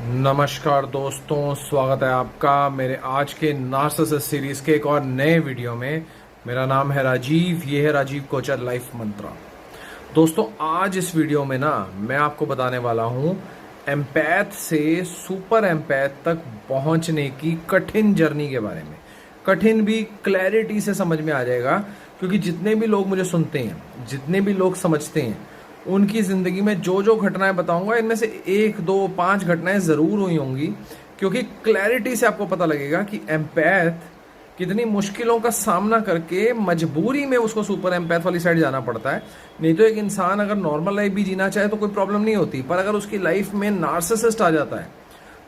नमस्कार दोस्तों, स्वागत है आपका मेरे आज के नार्सिसिस्ट सीरीज के एक और नए वीडियो में। मेरा नाम है राजीव, ये है राजीव कोचर लाइफ मंत्रा। दोस्तों, आज इस वीडियो में ना मैं आपको बताने वाला हूँ एम्पैथ से सुपर एम्पैथ तक पहुँचने की कठिन जर्नी के बारे में। कठिन भी क्लैरिटी से समझ में आ जाएगा, क्योंकि जितने भी लोग मुझे सुनते हैं, जितने भी लोग समझते हैं, उनकी ज़िंदगी में जो जो घटनाएं बताऊंगा इनमें से 1, 2, 5 घटनाएं ज़रूर हुई होंगी, क्योंकि क्लैरिटी से आपको पता लगेगा कि एम्पैथ कितनी मुश्किलों का सामना करके मजबूरी में उसको सुपर एम्पैथ वाली साइड जाना पड़ता है। नहीं तो एक इंसान अगर नॉर्मल लाइफ भी जीना चाहे तो कोई प्रॉब्लम नहीं होती, पर अगर उसकी लाइफ में नार्सिसिस्ट आ जाता है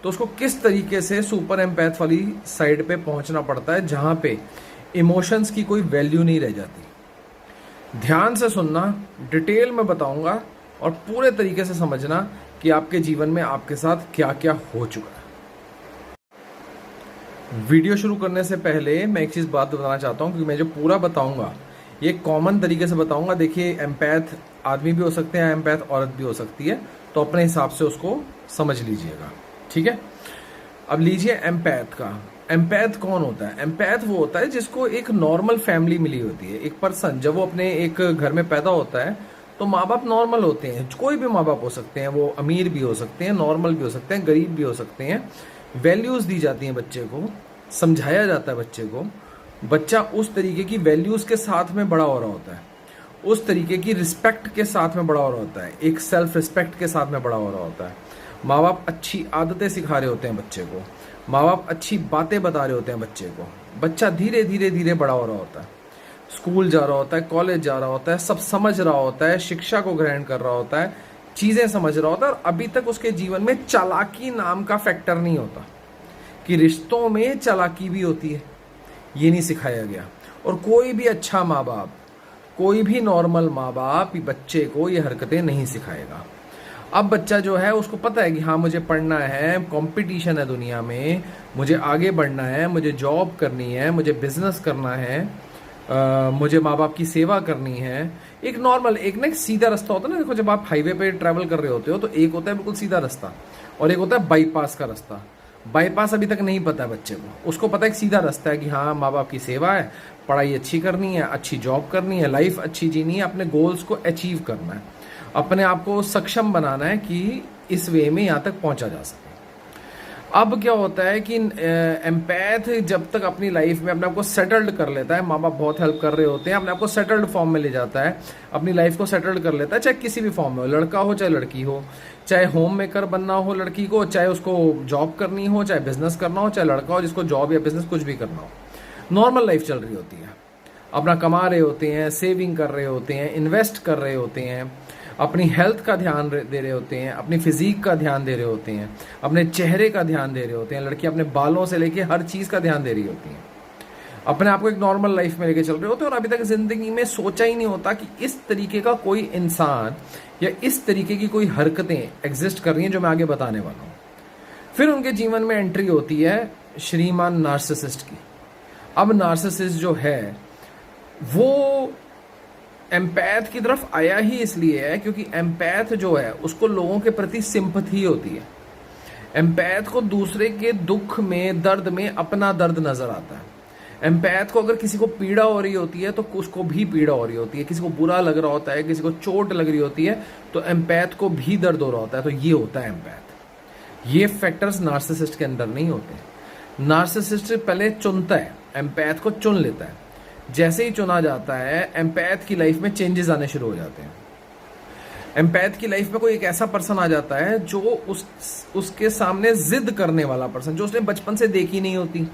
तो उसको किस तरीके से सुपर एम्पैथ वाली साइड पे पहुंचना पड़ता है, जहां पे इमोशंस की कोई वैल्यू नहीं रह जाती। ध्यान से सुनना, डिटेल में बताऊंगा और पूरे तरीके से समझना कि आपके जीवन में आपके साथ क्या क्या हो चुका है। वीडियो शुरू करने से पहले मैं एक चीज़ बात बताना चाहता हूं, क्योंकि मैं जो पूरा बताऊंगा ये कॉमन तरीके से बताऊंगा। देखिए, एम्पैथ आदमी भी हो सकते हैं, एम्पैथ औरत भी हो सकती है, तो अपने हिसाब से उसको समझ लीजिएगा, ठीक है। अब लीजिए एम्पैथ का। एम्पैथ कौन होता है? एम्पैथ वो होता है जिसको एक नॉर्मल फैमिली मिली होती है। एक पर्सन जब वो अपने एक घर में पैदा होता है तो माँ बाप नॉर्मल होते हैं। कोई भी माँ बाप हो सकते हैं, वो अमीर भी हो सकते हैं, नॉर्मल भी हो सकते हैं, गरीब भी हो सकते हैं। वैल्यूज दी जाती हैं बच्चे को, समझाया जाता है बच्चे को। बच्चा उस तरीके की वैल्यूज के साथ में बड़ा हो रहा होता है, उस तरीके की रिस्पेक्ट के साथ में बड़ा हो रहा होता है, एक सेल्फ रिस्पेक्ट के साथ में बड़ा हो रहा होता है। माँ बाप अच्छी आदतें सिखा रहे होते हैं बच्चे को, माँ बाप अच्छी बातें बता रहे होते हैं बच्चे को। बच्चा धीरे धीरे धीरे बड़ा हो रहा होता है, स्कूल जा रहा होता है, कॉलेज जा रहा होता है, सब समझ रहा होता है, शिक्षा को ग्रहण कर रहा होता है, चीज़ें समझ रहा होता है। और अभी तक उसके जीवन में चालाकी नाम का फैक्टर नहीं होता, कि रिश्तों में चालाकी भी होती है, ये नहीं सिखाया गया। और कोई भी अच्छा माँ बाप, कोई भी नॉर्मल माँ बाप बच्चे को ये हरकतें नहीं सिखाएगा। अब बच्चा जो है उसको पता है कि हाँ, मुझे पढ़ना है, कंपटीशन है दुनिया में, मुझे आगे बढ़ना है, मुझे जॉब करनी है, मुझे बिजनेस करना है, मुझे माँ बाप की सेवा करनी है। एक नॉर्मल, एक ना एक सीधा रास्ता होता है ना। देखो, जब आप हाईवे पे ट्रैवल कर रहे होते हो तो एक होता है बिल्कुल सीधा रास्ता और एक होता है बाईपास का रास्ता। बाईपास अभी तक नहीं पता है बच्चे को, उसको पता है एक सीधा रास्ता है कि हाँ, माँ बाप की सेवा है, पढ़ाई अच्छी करनी है, अच्छी जॉब करनी है, लाइफ अच्छी जीनी है, अपने गोल्स को अचीव करना है, अपने आप को सक्षम बनाना है कि इस वे में यहाँ तक पहुँचा जा सके। अब क्या होता है कि एम्पैथ जब तक अपनी लाइफ में अपने आप को सेटल्ड कर लेता है, माँ बाप बहुत हेल्प कर रहे होते हैं, अपने आप को सेटल्ड फॉर्म में ले जाता है, अपनी लाइफ को सेटल्ड कर लेता है, चाहे किसी भी फॉर्म में हो, लड़का हो चाहे लड़की हो, चाहे होम मेकर बनना हो लड़की को, चाहे उसको जॉब करनी हो, चाहे बिजनेस करना हो, चाहे लड़का हो जिसको जॉब या बिजनेस कुछ भी करना हो। नॉर्मल लाइफ चल रही होती है, अपना कमा रहे होते हैं, सेविंग कर रहे होते हैं, इन्वेस्ट कर रहे होते हैं, अपनी हेल्थ का ध्यान दे रहे होते हैं, अपनी फिजिक का ध्यान दे रहे होते हैं, अपने चेहरे का ध्यान दे रहे होते हैं। लड़की अपने बालों से लेके हर चीज़ का ध्यान दे रही होती हैं, अपने आप को एक नॉर्मल लाइफ में लेके चल रहे होते हैं। और अभी तक जिंदगी में सोचा ही नहीं होता कि इस तरीके का कोई इंसान या इस तरीके की कोई हरकतें एग्जिस्ट कर रही हैं जो मैं आगे बताने वाला हूँ। फिर उनके जीवन में एंट्री होती है श्रीमान नार्सिसिस्ट की। अब नार्सिसिस्ट जो है वो एम्पैथ की तरफ आया ही इसलिए है क्योंकि एम्पैथ जो है उसको लोगों के प्रति सिंपैथी होती है। एम्पैथ को दूसरे के दुख में, दर्द में अपना दर्द नजर आता है। एम्पैथ को अगर किसी को पीड़ा हो रही होती है तो उसको भी पीड़ा हो रही होती है, किसी को बुरा लग रहा होता है, किसी को चोट लग रही होती है तो एम्पैथ को भी दर्द हो रहा होता है। तो ये होता है एम्पैथ। ये फैक्टर्स नार्सिसिस्ट के अंदर नहीं होते। नार्सिसिस्ट पहले चुनता है, एम्पैथ को चुन लेता है। जैसे ही चुना जाता है, एम्पैथ की लाइफ में चेंजेस आने शुरू हो जाते हैं। एम्पैथ की लाइफ में कोई एक ऐसा पर्सन आ जाता है जो उसके सामने जिद करने वाला पर्सन, जो उसने बचपन से देखी नहीं होती,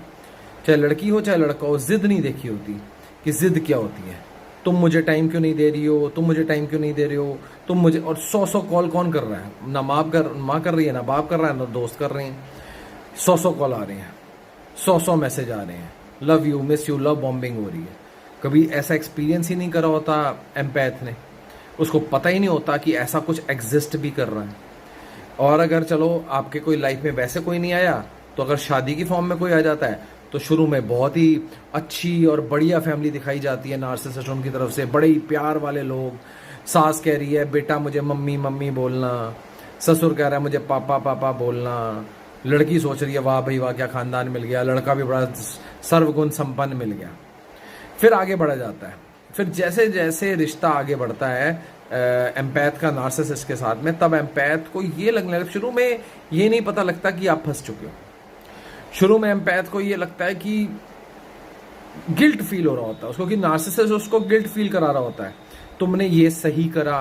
चाहे लड़की हो चाहे लड़का हो, जिद नहीं देखी होती कि जिद क्या होती है। तुम मुझे टाइम क्यों नहीं दे रही हो, तुम मुझे टाइम क्यों नहीं दे रहे हो, तुम मुझे। और 100 कॉल कौन कर रहा है? ना माँ कर रही है, ना बाप कर रहा है, ना दोस्त कर रहे हैं। 100 कॉल आ रहे हैं, 100 मैसेज आ रहे हैं, love you, miss you, love bombing हो रही है। कभी ऐसा एक्सपीरियंस ही नहीं करा होता एम्पैथ ने, उसको पता ही नहीं होता कि ऐसा कुछ एग्जिस्ट भी कर रहा है। और अगर चलो आपके कोई लाइफ में वैसे कोई नहीं आया, तो अगर शादी की फॉर्म में कोई आ जाता है तो शुरू में बहुत ही अच्छी और बढ़िया फैमिली दिखाई जाती है नार्सिसिस्ट की तरफ से, बड़े ही प्यार वाले लोग। सास कह रही है बेटा मुझे मम्मी मम्मी बोलना, ससुर कह रहा है मुझे पापा पापा बोलना, लड़की सोच रही है वाह भाई वाह क्या खानदान मिल गया, लड़का भी बड़ा सर्वगुण संपन्न मिल गया। फिर आगे बढ़ा जाता है। फिर जैसे जैसे रिश्ता आगे बढ़ता है एम्पैथ का नार्सिसिस्ट के साथ में, तब एम्पैथ को ये लगने लगा, शुरू में ये नहीं पता लगता कि आप फंस चुके हो। शुरू में एम्पैथ को ये लगता है कि गिल्ट फील हो रहा होता है उसको, कि नार्सिसिस्ट उसको गिल्ट फील करा रहा होता है, तुमने ये सही करा,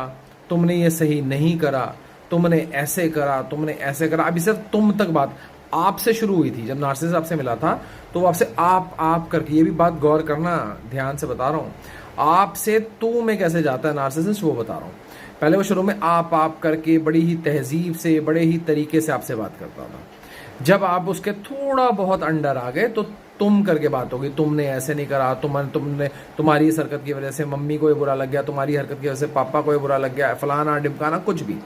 तुमने ये सही नहीं करा, तुमने ऐसे करा, तुमने ऐसे करा। अभी सिर्फ तुम तक बात आपसे शुरू हुई थी। जब नार्सिसिस्ट आपसे मिला था तो वो आपसे आप करके, ये भी बात गौर करना, ध्यान से बता रहा हूँ, आपसे तू में कैसे जाता है नार्सिसिस्ट वो बता रहा हूँ। पहले वो शुरू में आप करके बड़ी ही तहजीब से, बड़े ही तरीके से आपसे बात करता था। जब आप उसके थोड़ा बहुत अंडर आ गए तो तुम करके बात होगी, तुमने ऐसे नहीं करा, तुमने तुम्हारी इस हरकत की वजह से मम्मी को ये बुरा लग गया, तुम्हारी हरकत की वजह से पापा को ये बुरा लग गया, फलाना डिमकाना कुछ भी।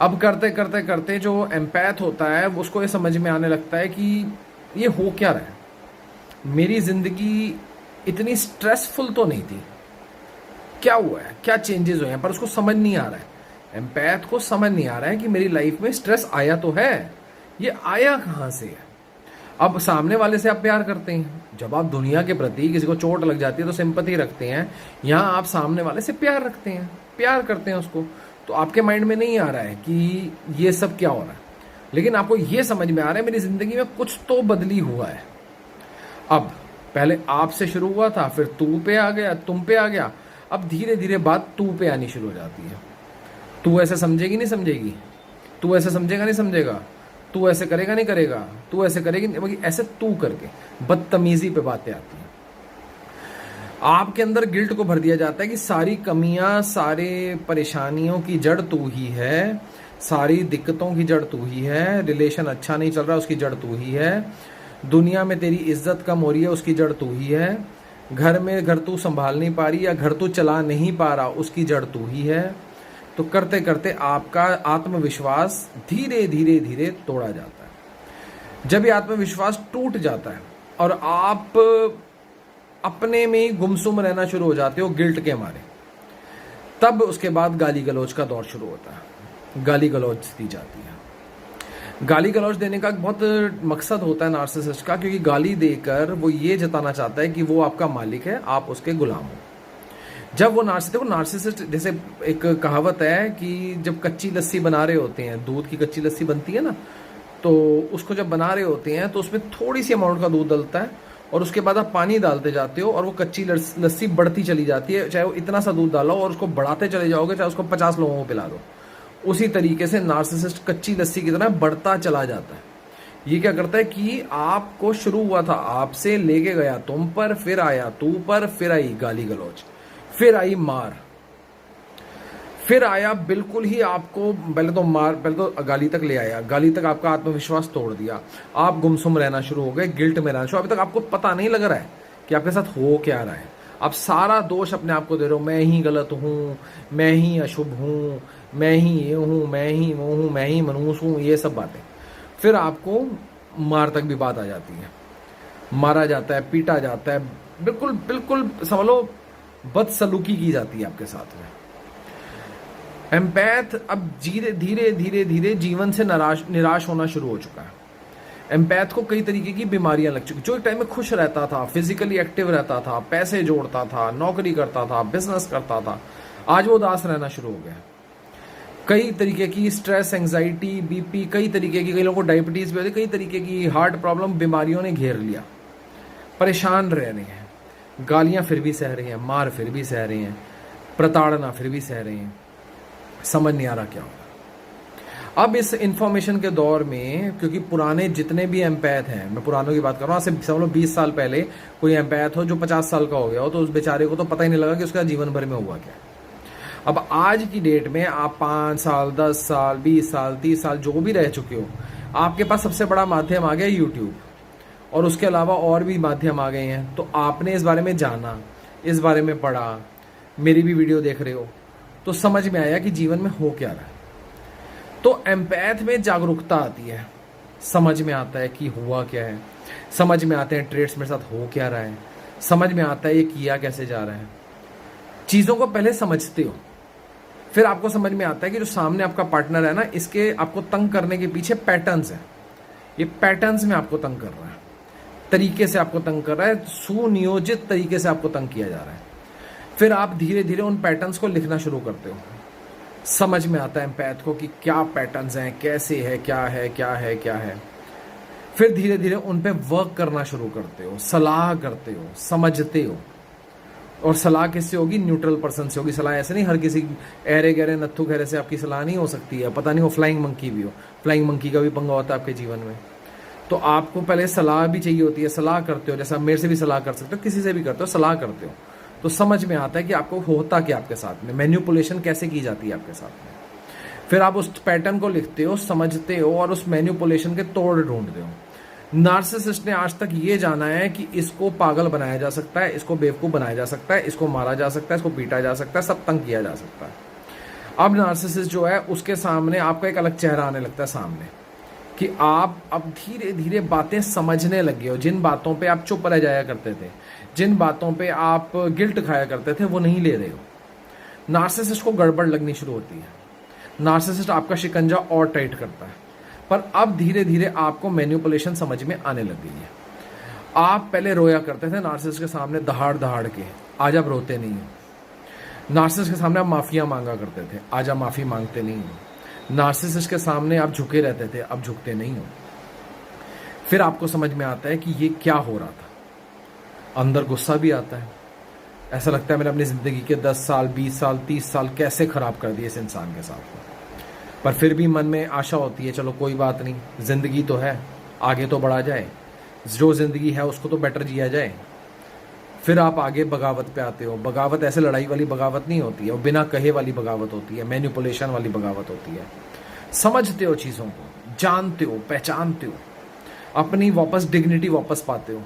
अब करते करते करते जो एम्पैथ होता है उसको ये समझ में आने लगता है कि ये हो क्या रहा है, मेरी जिंदगी इतनी स्ट्रेसफुल तो नहीं थी, क्या हुआ है, क्या चेंजेस हुए हैं, पर उसको समझ नहीं आ रहा है। एम्पैथ को समझ नहीं आ रहा है कि मेरी लाइफ में स्ट्रेस आया तो है, ये आया कहाँ से है। अब सामने वाले से आप प्यार करते हैं, जब आप दुनिया के प्रति किसी को चोट लग जाती है तो सिंपैथी रखते हैं, यहाँ आप सामने वाले से प्यार रखते हैं, प्यार करते हैं उसको, तो आपके माइंड में नहीं आ रहा है कि ये सब क्या हो रहा है, लेकिन आपको ये समझ में आ रहा है मेरी जिंदगी में कुछ तो बदली हुआ है। अब पहले आपसे शुरू हुआ था, फिर तू पे आ गया, तुम पे आ गया, अब धीरे धीरे बात तू पे आनी शुरू हो जाती है। तू ऐसे समझेगी नहीं समझेगी, तू ऐसे समझेगा नहीं समझेगा, तू ऐसे करेगा नहीं करेगा, तू ऐसे करेगी, ऐसे तू करके बदतमीजी पे बातें आती हैं। आपके अंदर गिल्ट को भर दिया जाता है कि सारी कमियां, सारे परेशानियों की जड़ तू ही है, सारी दिक्कतों की जड़ तू ही है, रिलेशन अच्छा नहीं चल रहा उसकी जड़ तू ही है, दुनिया में तेरी इज्जत कम हो रही है उसकी जड़ तू ही है, घर में घर तू संभाल नहीं पा रही या घर तू चला नहीं पा रहा उसकी जड़ तू ही है। तो करते करते आपका आत्मविश्वास धीरे धीरे धीरे तोड़ा जाता है। जब ये आत्मविश्वास टूट जाता है और आप अपने में ही गुमसुम रहना शुरू हो जाते हो गिल्ट के मारे, तब उसके बाद गाली गलौज का दौर शुरू होता है। गाली गलौज दी जाती है। गाली गलौज देने का बहुत मकसद होता है नार्सिसिस्ट का, क्योंकि गाली देकर वो ये जताना चाहता है कि वो आपका मालिक है, आप उसके गुलाम हो। जब वो नार्सिसिस्ट, जैसे एक कहावत है कि जब कच्ची लस्सी बना रहे होते हैं, दूध की कच्ची लस्सी बनती है ना, तो उसको जब बना रहे होते हैं तो उसमें थोड़ी सी अमाउंट का दूध डलता है और उसके बाद आप पानी डालते जाते हो और वो कच्ची लस्सी बढ़ती चली जाती है। चाहे वो इतना सा दूध डालो और उसको बढ़ाते चले जाओगे, चाहे उसको 50 लोगों को पिला दो, उसी तरीके से नार्सिसिस्ट कच्ची लस्सी की तरह बढ़ता चला जाता है। ये क्या करता है कि आपको शुरू हुआ था आपसे, लेके गया तुम पर, फिर आया तू पर, फिर आई गाली गलौज, फिर आई मार, फिर आया बिल्कुल ही आपको पहले तो गाली तक ले आया, गाली तक आपका आत्मविश्वास तोड़ दिया, आप गुमसुम रहना शुरू हो गए, गिल्ट में रहना शुरू। अभी तक आपको पता नहीं लग रहा है कि आपके साथ हो क्या रहा है, आप सारा दोष अपने आप को दे रहे हो, मैं ही गलत हूँ, मैं ही अशुभ हूँ, मैं ही ये हूँ, मैं ही वो हूँ, मैं ही मनहूस हूँ, ये सब बातें। फिर आपको मार तक भी बात आ जाती है, मारा जाता है, पीटा जाता है, बिल्कुल बिल्कुल समझ लो बदसलूकी की जाती है आपके साथ में। एम्पैथ अब धीरे धीरे धीरे धीरे जीवन से निराश होना शुरू हो चुका है। एम्पैथ को कई तरीके की बीमारियां लग चुकी। जो एक टाइम में खुश रहता था, फिजिकली एक्टिव रहता था, पैसे जोड़ता था, नौकरी करता था, बिजनेस करता था, आज वो उदास रहना शुरू हो गया। कई तरीके की स्ट्रेस, एंजाइटी, बीपी, कई तरीके की, कई लोगों को डायबिटीज भी होती है, कई तरीके की हार्ट प्रॉब्लम, बीमारियों ने घेर लिया, परेशान रह रहे हैं, गालियां फिर भी सह रहे हैं, मार फिर भी सह रहे हैं, प्रताड़ना फिर भी सह रहे हैं, समझ नहीं आ रहा क्या होगा। अब इस इंफॉर्मेशन के दौर में, क्योंकि पुराने जितने भी एम्पैथ हैं, मैं पुरानों की बात कर रहा हूँ, समझ लो 20 साल पहले कोई एम्पैथ हो जो 50 साल का हो गया हो, तो उस बेचारे को तो पता ही नहीं लगा कि उसका जीवन भर में हुआ क्या। अब आज की डेट में आप 5 साल, 10 साल, 20 साल, 30 साल जो भी रह चुके हो, आपके पास सबसे बड़ा माध्यम आ गया यूट्यूब, और उसके अलावा और भी माध्यम आ गए हैं। तो आपने इस बारे में जाना, इस बारे में पढ़ा, मेरी भी वीडियो देख रहे हो, तो समझ में आया कि जीवन में हो क्या रहा है। तो एम्पैथ में जागरूकता आती है, समझ में आता है कि हुआ क्या है, समझ में आते हैं ट्रेड्स मेरे साथ हो क्या रहा है, समझ में आता है ये किया कैसे जा रहा है। चीज़ों को पहले समझते हो, फिर आपको समझ में आता है कि जो सामने आपका पार्टनर है ना, इसके आपको तंग करने के पीछे पैटर्न्स हैं। ये पैटर्न्स में आपको तंग कर रहा है, तरीके से आपको तंग कर रहा है, सुनियोजित तरीके से आपको तंग किया जा रहा है। फिर आप धीरे धीरे उन पैटर्न्स को लिखना शुरू करते हो। समझ में आता है एम्पैथ को कि क्या पैटर्न्स हैं, कैसे है, क्या है, क्या है, क्या है। फिर धीरे धीरे उन पे वर्क करना शुरू करते हो, सलाह करते हो, समझते हो। और सलाह किससे होगी? न्यूट्रल पर्सन से होगी। सलाह ऐसे नहीं हर किसी ऐरे गहरे नत्थु गहरे से आपकी सलाह नहीं हो सकती है। पता नहीं वो फ्लाइंग मंकी भी हो, फ्लाइंग मंकी का भी पंगा होता है आपके जीवन में। तो आपको पहले सलाह भी चाहिए होती है। सलाह करते हो, जैसा मेरे से भी सलाह कर सकते हो, किसी से भी करते हो, सलाह करते हो तो समझ में आता है कि आपको होता क्या आपके साथ में, मैन्युपुलेशन कैसे की जाती है आपके साथ में। फिर आप उस पैटर्न को लिखते हो, समझते हो और उस मैन्युपुलेशन के तोड़ ढूंढते हो। नार्सिसिस्ट ने आज तक ये जाना है कि इसको पागल बनाया जा सकता है, इसको बेवकूफ बनाया जा सकता है, इसको मारा जा सकता है, इसको पीटा जा सकता है, सब तंग किया जा सकता है। अब नार्सिसिस्ट जो है उसके सामने आपका एक अलग चेहरा आने लगता है सामने, कि आप अब धीरे धीरे बातें समझने लगे हो। जिन बातों पे आप चुप रह जाया करते थे, जिन बातों पे आप गिल्ट खाया करते थे, वो नहीं ले रहे हो। नार्सिसिस्ट को गड़बड़ लगनी शुरू होती है। नार्सिसिस्ट आपका शिकंजा और टाइट करता है। पर अब धीरे धीरे आपको मैन्युपुलेशन समझ में आने लग गई है। आप पहले रोया करते थे नार्सिसिस्ट के सामने दहाड़ दहाड़ के, आज आप रोते नहीं हो। नार्सिसिस्ट के सामने आप माफिया मांगा करते थे, आज आप माफी मांगते नहीं हो। नार्सिसिस्ट के सामने आप झुके रहते थे, अब झुकते नहीं हो। फिर आपको समझ में आता है कि ये क्या हो रहा था। अंदर गुस्सा भी आता है, ऐसा लगता है मैंने अपनी जिंदगी के 10 साल 20 साल 30 साल कैसे खराब कर दिए इस इंसान के साथ। पर फिर भी मन में आशा होती है, चलो कोई बात नहीं, जिंदगी तो है, आगे तो बढ़ा जाए, जो जिंदगी है उसको तो बेटर जिया जाए। फिर आप आगे बगावत पे आते हो। बगावत ऐसे लड़ाई वाली बगावत नहीं होती है, वो बिना कहे वाली बगावत होती है, मैन्युपुलेशन वाली बगावत होती है। समझते हो चीज़ों को, जानते हो, पहचानते हो, अपनी वापस डिग्निटी वापस पाते हो,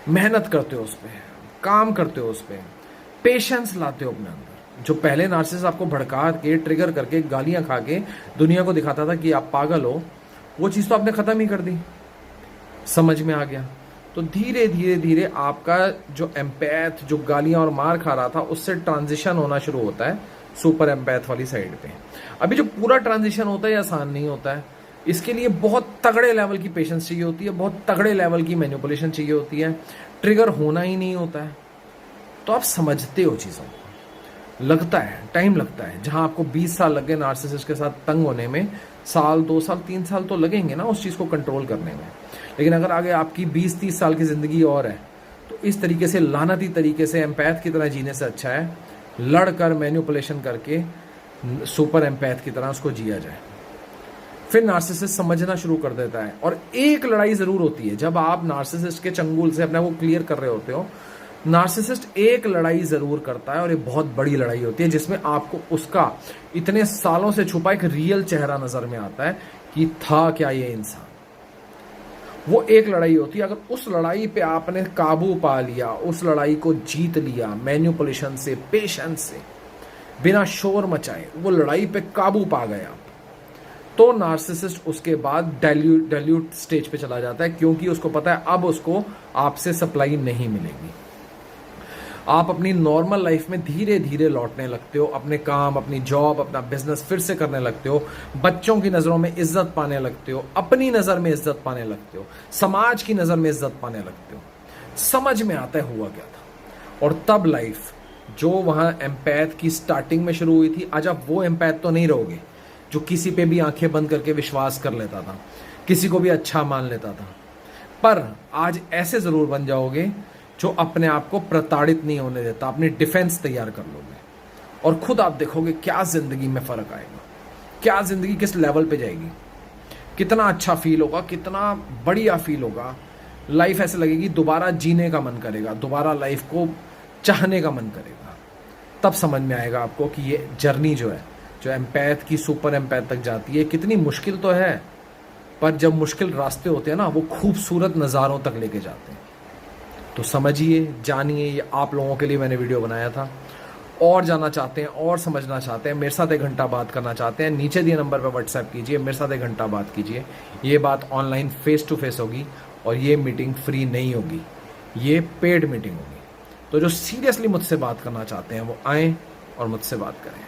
मेहनत करते हो उस पर, काम करते हो उस पर, पेशेंस लाते हो अपने अंदर। जो पहले नार्सिसिस्ट आपको भड़का के, ट्रिगर करके, गालियां खा के दुनिया को दिखाता था कि आप पागल हो, वो चीज़ तो आपने ख़त्म ही कर दी। समझ में आ गया। तो धीरे धीरे धीरे आपका जो एम्पैथ, जो गालियां और मार खा रहा था, उससे ट्रांजिशन होना शुरू होता है सुपर एम्पैथ वाली साइड पे। अभी जो पूरा ट्रांजिशन होता है आसान नहीं होता है। इसके लिए बहुत तगड़े लेवल की पेशेंस चाहिए होती है, बहुत तगड़े लेवल की मैनिपुलेशन चाहिए होती है। ट्रिगर होना ही नहीं होता है। तो आप समझते हो चीज़ों को, लगता है टाइम लगता है। जहां आपको 20 साल लग गए नार्सिसिस्ट के साथ तंग होने में, साल 2 साल 3 साल तो लगेंगे ना उस चीज़ को कंट्रोल करने में। लेकिन अगर आगे आपकी 20-30 साल की ज़िंदगी और है, तो इस तरीके से लानती तरीके से एम्पैथ की तरह जीने से अच्छा है लड़कर मैनिपुलेशन करके सुपर एम्पैथ की तरह उसको जिया जाए। फिर नार्सिसिस्ट समझना शुरू कर देता है। और एक लड़ाई ज़रूर होती है जब आप नार्सिसिस्ट के चंगुल से अपने को क्लियर कर रहे होते हो। नार्सिसिस्ट एक लड़ाई जरूर करता है और ये बहुत बड़ी लड़ाई होती है, जिसमें आपको उसका इतने सालों से छुपा एक रियल चेहरा नजर में आता है कि था क्या ये इंसान। वो एक लड़ाई होती है। अगर उस लड़ाई पे आपने काबू पा लिया, उस लड़ाई को जीत लिया मैन्युपुलेशन से, पेशेंस से, बिना शोर मचाए वो लड़ाई पे काबू पा गया, तो नार्सिसिस्ट उसके बाद डाइल्यूट स्टेज पे चला जाता है, क्योंकि उसको पता है अब उसको आपसे सप्लाई नहीं मिलेगी। आप अपनी नॉर्मल लाइफ में धीरे धीरे लौटने लगते हो, अपने काम, अपनी जॉब, अपना बिजनेस फिर से करने लगते हो, बच्चों की नज़रों में इज्जत पाने लगते हो, अपनी नज़र में इज्जत पाने लगते हो, समाज की नज़र में इज्जत पाने लगते हो। समझ में आता है हुआ क्या था। और तब लाइफ जो वहाँ एम्पैथ की स्टार्टिंग में शुरू हुई थी, आज आप वो एम्पैथ तो नहीं रहोगे जो किसी पे भी आंखें बंद करके विश्वास कर लेता था, किसी को भी अच्छा मान लेता था। पर आज ऐसे ज़रूर बन जाओगे जो अपने आप को प्रताड़ित नहीं होने देता, अपनी डिफेंस तैयार कर लोगे। और खुद आप देखोगे क्या जिंदगी में फर्क आएगा, क्या जिंदगी किस लेवल पे जाएगी, कितना अच्छा फील होगा, कितना बढ़िया फील होगा। लाइफ ऐसे लगेगी दोबारा जीने का मन करेगा, दोबारा लाइफ को चाहने का मन करेगा। तब समझ में आएगा आपको कि ये जर्नी जो है, जो एम्पैथ की सुपर एम्पैथ तक जाती है, कितनी मुश्किल तो है, पर जब मुश्किल रास्ते होते हैं ना, वो खूबसूरत नज़ारों तक लेके जाते हैं। तो समझिए, जानिए, ये आप लोगों के लिए मैंने वीडियो बनाया था। और जानना चाहते हैं और समझना चाहते हैं, मेरे साथ 1 घंटा बात करना चाहते हैं, नीचे दिए नंबर पर व्हाट्सएप कीजिए, मेरे साथ 1 घंटा बात कीजिए। ये बात ऑनलाइन फेस टू फेस होगी और ये मीटिंग फ्री नहीं होगी, ये पेड मीटिंग होगी। तो जो सीरियसली मुझसे बात करना चाहते हैं वो आएँ और मुझसे बात करें।